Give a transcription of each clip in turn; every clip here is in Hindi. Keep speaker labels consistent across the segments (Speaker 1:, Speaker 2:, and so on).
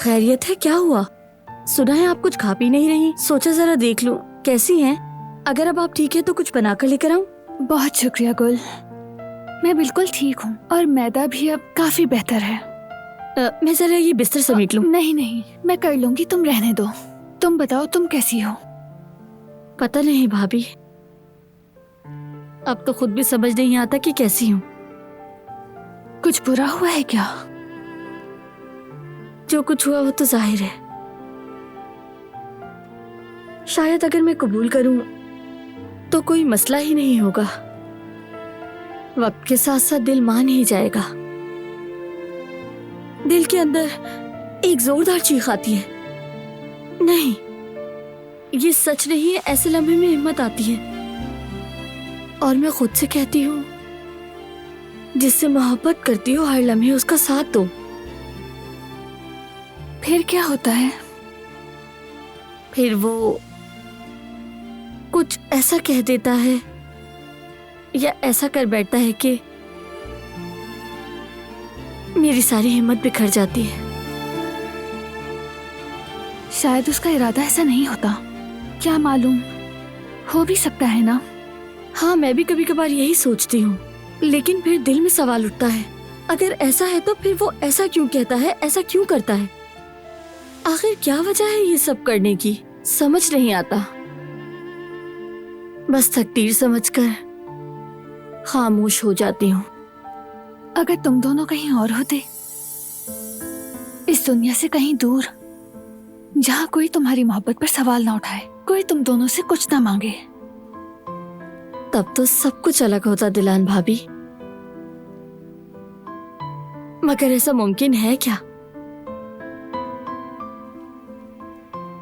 Speaker 1: खैरियत है? क्या हुआ? सुना है आप कुछ खा पी नहीं रही, सोचा जरा देख लूं कैसी हैं। अगर अब आप ठीक है तो कुछ बनाकर लेकर आऊं?
Speaker 2: बहुत शुक्रिया गुल, मैं बिल्कुल ठीक हूँ और मैदा भी अब काफी बेहतर है।
Speaker 1: मैं जरा ये बिस्तर समेट लूं।
Speaker 2: नहीं नहीं, मैं कर लूंगी, तुम रहने दो। तुम बताओ तुम कैसी हो?
Speaker 1: पता नहीं भाभी, अब तो खुद भी समझ नहीं आता कि कैसी हूँ।
Speaker 2: कुछ बुरा हुआ है क्या?
Speaker 1: जो कुछ हुआ वो तो जाहिर है। शायद अगर मैं कबूल करूं तो कोई मसला ही नहीं होगा। वक्त के साथ साथ दिल मान ही जाएगा। दिल के अंदर एक जोरदार चीख आती है। नहीं, ये सच नहीं है। ऐसे लम्हे में हिम्मत आती है और मैं खुद से कहती हूँ, जिससे मोहब्बत करती हो हर लम्हे उसका साथ दो।
Speaker 2: फिर क्या होता है?
Speaker 1: फिर वो कुछ ऐसा कह देता है या ऐसा कर बैठता है कि मेरी सारी हिम्मत बिखर जाती है।
Speaker 2: शायद उसका इरादा ऐसा नहीं होता, क्या मालूम, हो भी सकता है ना।
Speaker 1: हाँ, मैं भी कभी कभार यही सोचती हूँ, लेकिन फिर दिल में सवाल उठता है, अगर ऐसा है तो फिर वो ऐसा क्यों कहता है, ऐसा क्यों करता है? आखिर क्या वजह है ये सब करने की? समझ नहीं आता। बस तकदीर समझकर खामोश हो जाती हूँ।
Speaker 2: अगर तुम दोनों कहीं और होते, इस दुनिया से कहीं दूर, जहाँ कोई तुम्हारी मोहब्बत पर सवाल ना उठाए, कोई तुम दोनों से कुछ ना मांगे,
Speaker 1: तब तो सब कुछ अलग होता दिलान भाभी। मगर ऐसा मुमकिन है क्या?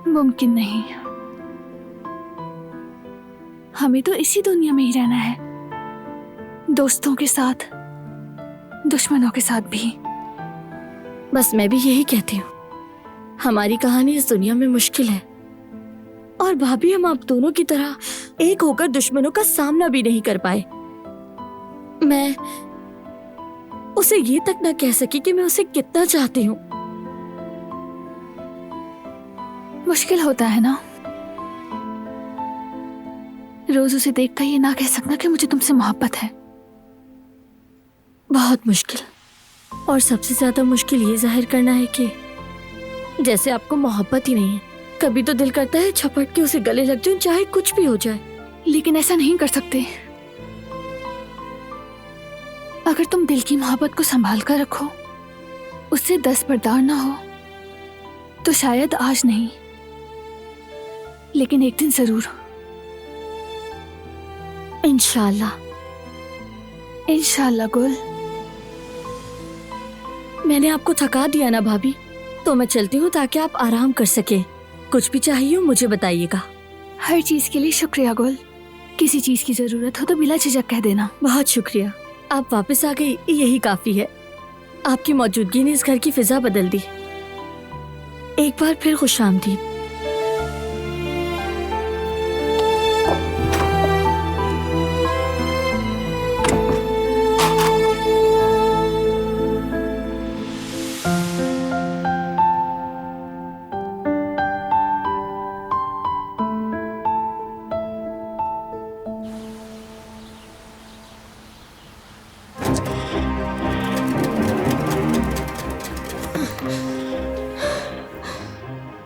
Speaker 2: मुमकिन नहीं। हमें तो इसी दुनिया में ही रहना है, दोस्तों के साथ, दुश्मनों के साथ भी।
Speaker 1: बस मैं भी यही कहती हूँ, हमारी कहानी इस दुनिया में मुश्किल है और भाभी हम आप दोनों की तरह एक होकर दुश्मनों का सामना भी नहीं कर पाए। मैं उसे ये तक ना कह सकी कि मैं उसे कितना चाहती हूँ।
Speaker 2: मुश्किल होता है ना, रोज उसे देखकर ये ना कह सकना कि मुझे तुमसे मोहब्बत है।
Speaker 1: बहुत मुश्किल। और सबसे ज्यादा मुश्किल ये जाहिर करना है कि जैसे आपको मोहब्बत ही नहीं है। कभी तो दिल करता है झपट के उसे गले लग जाऊं, चाहे कुछ भी हो जाए।
Speaker 2: लेकिन ऐसा नहीं कर सकते। अगर तुम दिल की मोहब्बत को संभाल कर रखो, उससे दस्तबरदार ना हो, तो शायद आज नहीं, लेकिन एक दिन जरूर।
Speaker 1: इंशाल्लाह।
Speaker 2: इंशाल्लाह गुल।
Speaker 1: मैंने आपको थका दिया ना भाभी, तो मैं चलती हूँ ताकि आप आराम कर सके। कुछ भी चाहिए हो मुझे बताइएगा।
Speaker 2: हर चीज के लिए शुक्रिया गुल। किसी चीज की जरूरत हो तो बिला झिझक कह देना।
Speaker 1: बहुत शुक्रिया, आप वापस आ गई, यही काफी है। आपकी मौजूदगी ने इस घर की फिजा बदल दी। एक बार फिर खुशामदीद।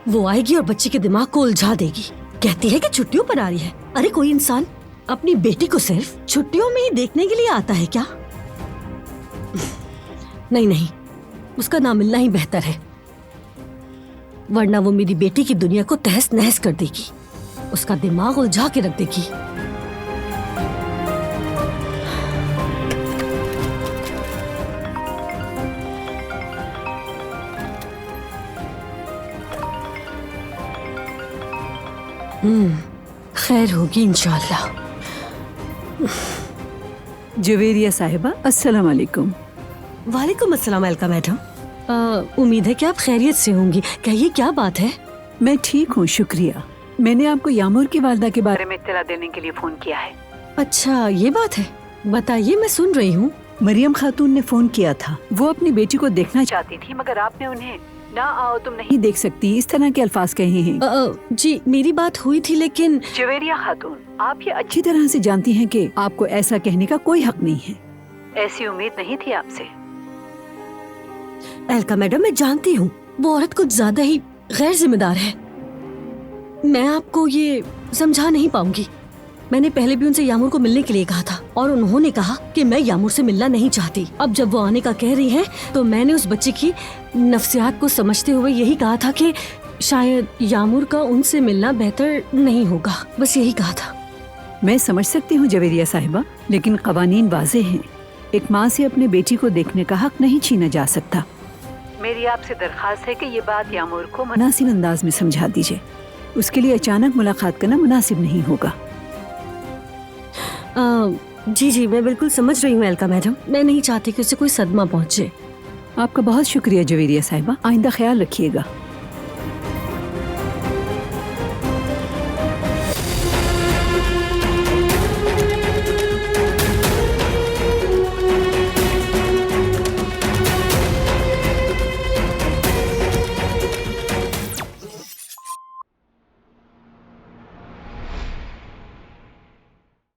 Speaker 3: वो आएगी और बच्चे के दिमाग को उलझा देगी। कहती है कि छुट्टियों पर आ रही है। अरे कोई इंसान अपनी बेटी को सिर्फ छुट्टियों में ही देखने के लिए आता है क्या? नहीं नहीं, उसका ना मिलना ही बेहतर है, वरना वो मेरी बेटी की दुनिया को तहस नहस कर देगी, उसका दिमाग उलझा के रख देगी। खैर होगी इंशाल्लाह।
Speaker 4: जवेरिया साहिबा, अस्सलाम वालेकुम।
Speaker 3: वालेकुम अस्सलाम अलका मैडम। उम्मीद है कि आप खैरियत से होंगी। कहिए क्या बात है?
Speaker 4: मैं ठीक हूँ, शुक्रिया। मैंने आपको यामूर की वालदा के बारे में इत्तला देने के लिए फोन किया है।
Speaker 3: अच्छा ये बात है, बताइए, मैं सुन रही हूँ।
Speaker 4: मरियम खातून ने फोन किया था। वो अपनी बेटी को देखना चाहती थी, मगर आपने उन्हें ना आओ तुम नहीं देख सकती, इस तरह के अल्फाज कहे हैं।
Speaker 3: जी मेरी बात हुई थी लेकिन
Speaker 4: जवेरिया खातून, आप ये अच्छी तरह से जानती हैं कि आपको ऐसा कहने का कोई हक नहीं है। ऐसी उम्मीद नहीं थी आपसे।
Speaker 3: एलका मैडम, मैं जानती हूँ वो औरत कुछ ज्यादा ही गैर जिम्मेदार है। मैं आपको ये समझा नहीं पाऊंगी। मैंने पहले भी उनसे यामूर को मिलने के लिए कहा था और उन्होंने कहा कि मैं यामूर से मिलना नहीं चाहती। अब जब वो आने का कह रही है तो मैंने उस बच्चे की नफ्सियात को समझते हुए यही कहा था कि शायद यामूर का उनसे मिलना बेहतर नहीं होगा। बस यही कहा था।
Speaker 4: मैं समझ सकती हूँ जवेरिया साहिबा, लेकिन कवानीन वाज़े हैं। एक माँ से अपने बेटी को देखने का हक नहीं छीना जा सकता। मेरी आपसे दरख्वास्त है कि ये बात यामूर को मुनासिब अंदाज में समझा दीजिए। उसके लिए अचानक मुलाकात करना मुनासिब नहीं होगा।
Speaker 3: जी जी, मैं बिल्कुल समझ रही हूँ एलका मैडम। मैं नहीं चाहती कि उसे कोई सदमा पहुँचे।
Speaker 4: आपका बहुत शुक्रिया जवेरिया साहिबा, आइंदा ख्याल रखिएगा।